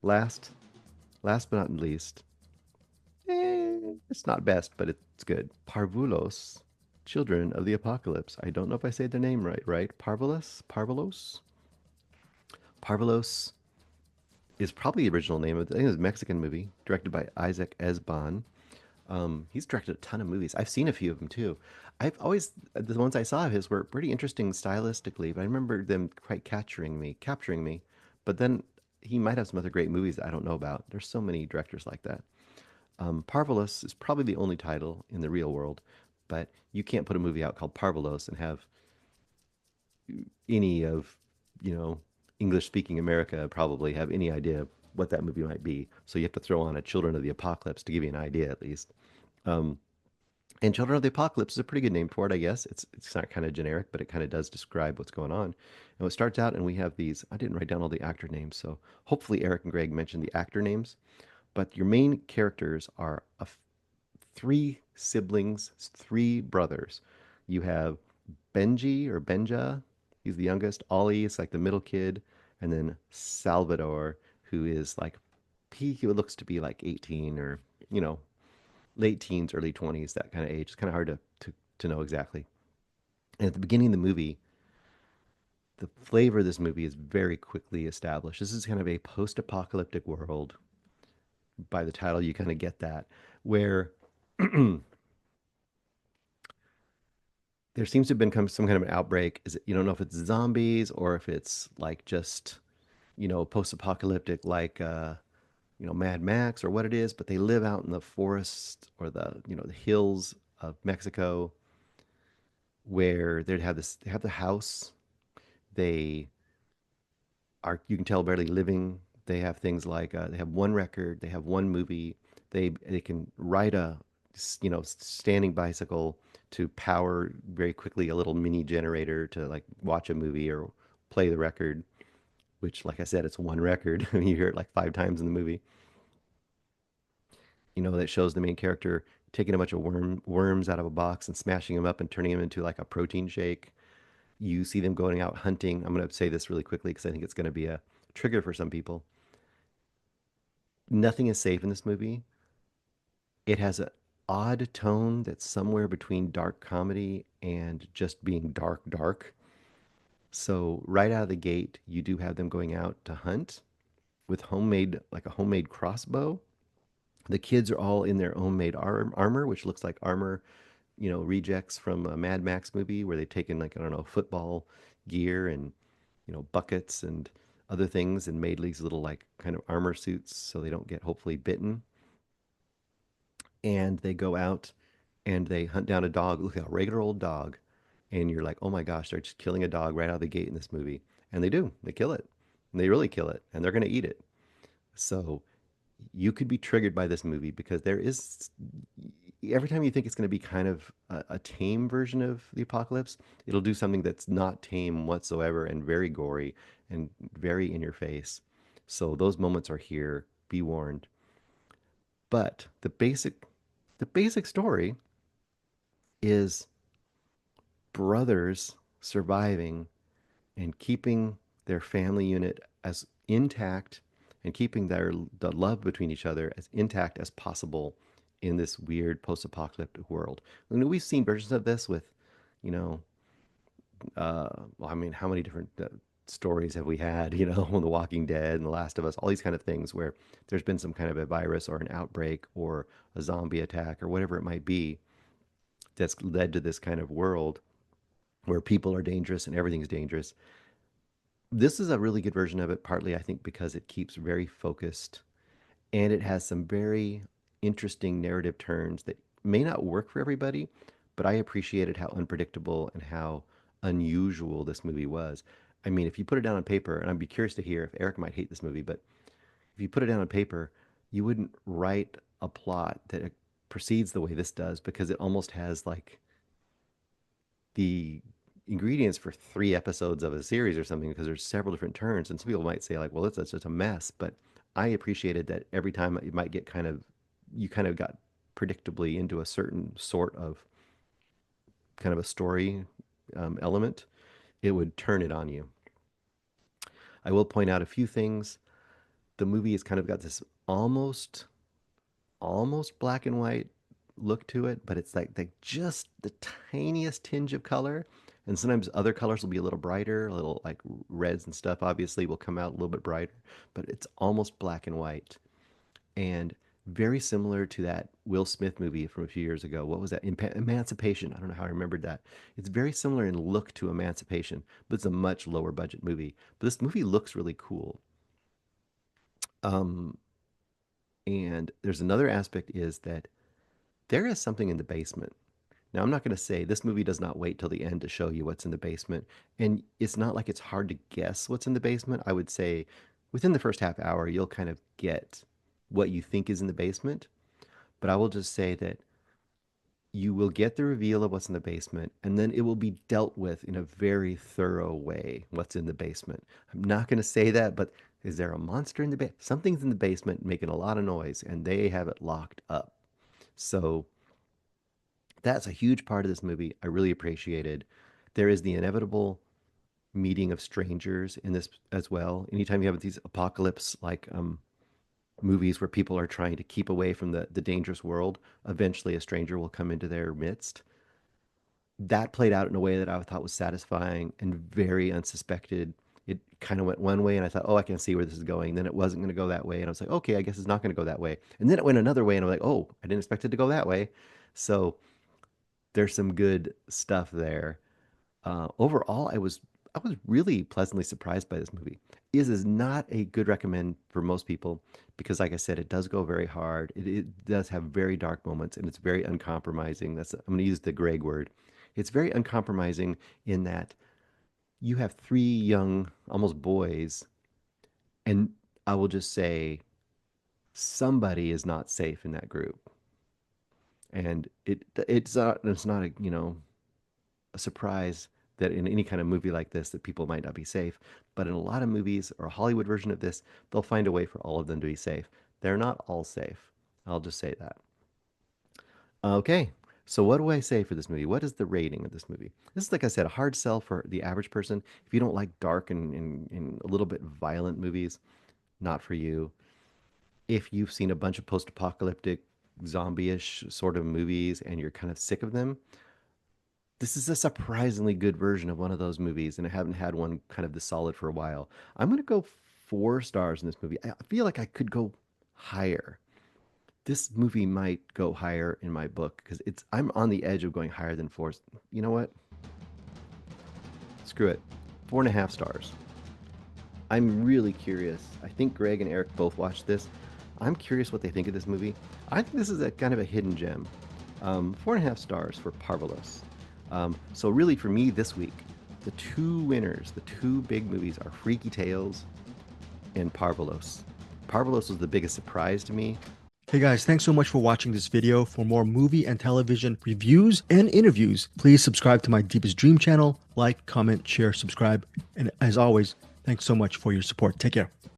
Last, last but not least, it's not best, but it's good. Parvulos, Children of the Apocalypse. I don't know if I say their name right, right? Parvulos? Parvulos is probably the original name of it. I think it was a Mexican movie, directed by Isaac Ezban. He's directed a ton of movies. I've seen a few of them too. I've always the ones I saw of his were pretty interesting stylistically, but I remember them quite capturing me. But then he might have some other great movies that I don't know about. There's so many directors like that. Parvulos is probably the only title in the real world, but you can't put a movie out called Parvulos and have any of, you know, English speaking America probably have any idea what that movie might be. So you have to throw on a Children of the Apocalypse to give you an idea at least. Um, and Children of the Apocalypse is a pretty good name for it, I guess. It's not kind of generic, but it kind of does describe what's going on. And it starts out, and we have these. I didn't write down all the actor names, so hopefully Eric and Greg mentioned the actor names. But your main characters are three siblings, three brothers. You have Benji or Benja, he's the youngest. Ollie is like the middle kid, and then Salvador, who is like he looks to be like 18 or you know late teens, early 20s, that kind of age. It's kind of hard to know exactly. And at the beginning of the movie, the flavor of this movie is very quickly established. This is kind of a post-apocalyptic world. By the title, you kind of get that, where there seems to have been some kind of an outbreak. Is it, you don't know if it's zombies or if it's like just post-apocalyptic like Mad Max or what it is, but they live out in the forest or the hills of Mexico where they have the house. They are, you can tell, barely living. They have things like they have one record, they have one movie. They can ride a standing bicycle to power very quickly a little mini generator to like watch a movie or play the record, which like I said, it's one record. You hear it like five times in the movie. That shows the main character taking a bunch of worms out of a box and smashing them up and turning them into like a protein shake. You see them going out hunting. I'm going to say this really quickly because I think it's going to be a trigger for some people. Nothing is safe in this movie. It has an odd tone that's somewhere between dark comedy and just being dark, dark. So right out of the gate, you do have them going out to hunt with like a homemade crossbow. The kids are all in their homemade armor, which looks like armor, rejects from a Mad Max movie where they've taken like, I don't know, football gear and, buckets and other things and made these little like kind of armor suits so they don't get hopefully bitten. And they go out and they hunt down a dog, look at a regular old dog. And you're like, oh my gosh, they're just killing a dog right out of the gate in this movie. And they do, they kill it. And they really kill it. And they're going to eat it. So you could be triggered by this movie because there is every time you think it's going to be kind of a tame version of the apocalypse, it'll do something that's not tame whatsoever and very gory and very in your face. So those moments are here. Be warned. But the basic story is brothers surviving and keeping their family unit as intact and keeping the love between each other as intact as possible in this weird post-apocalyptic world. I mean, we've seen versions of this with, you know, well, I mean, how many different stories have we had? The Walking Dead and The Last of Us, all these kind of things where there's been some kind of a virus or an outbreak or a zombie attack or whatever it might be that's led to this kind of world where people are dangerous and everything's dangerous. This is a really good version of it, partly I think because it keeps very focused and it has some very interesting narrative turns that may not work for everybody, but I appreciated how unpredictable and how unusual this movie was. I mean, if you put it down on paper, and I'd be curious to hear if Eric might hate this movie, but if you put it down on paper, you wouldn't write a plot that proceeds the way this does because it almost has like the ingredients for three episodes of a series or something because there's several different turns. And some people might say like, well, that's just a mess. But I appreciated that every time it might get you kind of got predictably into a certain sort of kind of a story element, it would turn it on you. I will point out a few things. The movie has kind of got this almost black and white look to it, but it's like just the tiniest tinge of color. And sometimes other colors will be a little brighter, a little like reds and stuff obviously will come out a little bit brighter, but it's almost black and white. And very similar to that Will Smith movie from a few years ago. What was that? Emancipation. I don't know how I remembered that. It's very similar in look to Emancipation, but it's a much lower budget movie. But this movie looks really cool. Um, and there's another aspect is that there is something in the basement. Now, I'm not going to say this movie does not wait till the end to show you what's in the basement. And it's not like it's hard to guess what's in the basement. I would say within the first half hour, you'll kind of get what you think is in the basement. But I will just say that you will get the reveal of what's in the basement, and then it will be dealt with in a very thorough way, what's in the basement. I'm not going to say that, but is there a monster in the basement? Something's in the basement making a lot of noise, and they have it locked up. So that's a huge part of this movie. I really appreciated. There is the inevitable meeting of strangers in this as well. Anytime you have these apocalypse like movies where people are trying to keep away from the dangerous world, eventually a stranger will come into their midst. That played out in a way that I thought was satisfying and very unsuspected. It kind of went one way, and I thought, oh, I can see where this is going. Then it wasn't going to go that way, and I was like, okay, I guess it's not going to go that way. And then it went another way, and I'm like, oh, I didn't expect it to go that way. So there's some good stuff there. Overall, I was really pleasantly surprised by this movie. Is not a good recommend for most people because, like I said, it does go very hard. It does have very dark moments, and it's very uncompromising. I'm going to use the Greg word. It's very uncompromising in that you have three young, almost boys, and I will just say somebody is not safe in that group, and it's not a surprise that in any kind of movie like this that people might not be safe. But in a lot of movies or a Hollywood version of this, they'll find a way for all of them to be safe. They're not all safe. I'll just say that. Okay. So what do I say for this movie? What is the rating of this movie? This is, like I said, a hard sell for the average person. If you don't like dark and a little bit violent movies, not for you. If you've seen a bunch of post-apocalyptic zombie-ish sort of movies and you're kind of sick of them, this is a surprisingly good version of one of those movies, and I haven't had one kind of this solid for a while. I'm going to go 4 stars in this movie. I feel like I could go higher. This movie might go higher in my book because I'm on the edge of going higher than four. You know what? Screw it. 4.5 stars. I'm really curious. I think Greg and Eric both watched this. I'm curious what they think of this movie. I think this is a kind of a hidden gem. 4.5 stars for Párvulos. So really for me this week, the two winners, the two big movies are Freaky Tales and Párvulos. Párvulos was the biggest surprise to me. Hey guys, thanks so much for watching this video. For more movie and television reviews and interviews, please subscribe to my Deepest Dream channel. Like, comment, share, subscribe. And as always, thanks so much for your support. Take care.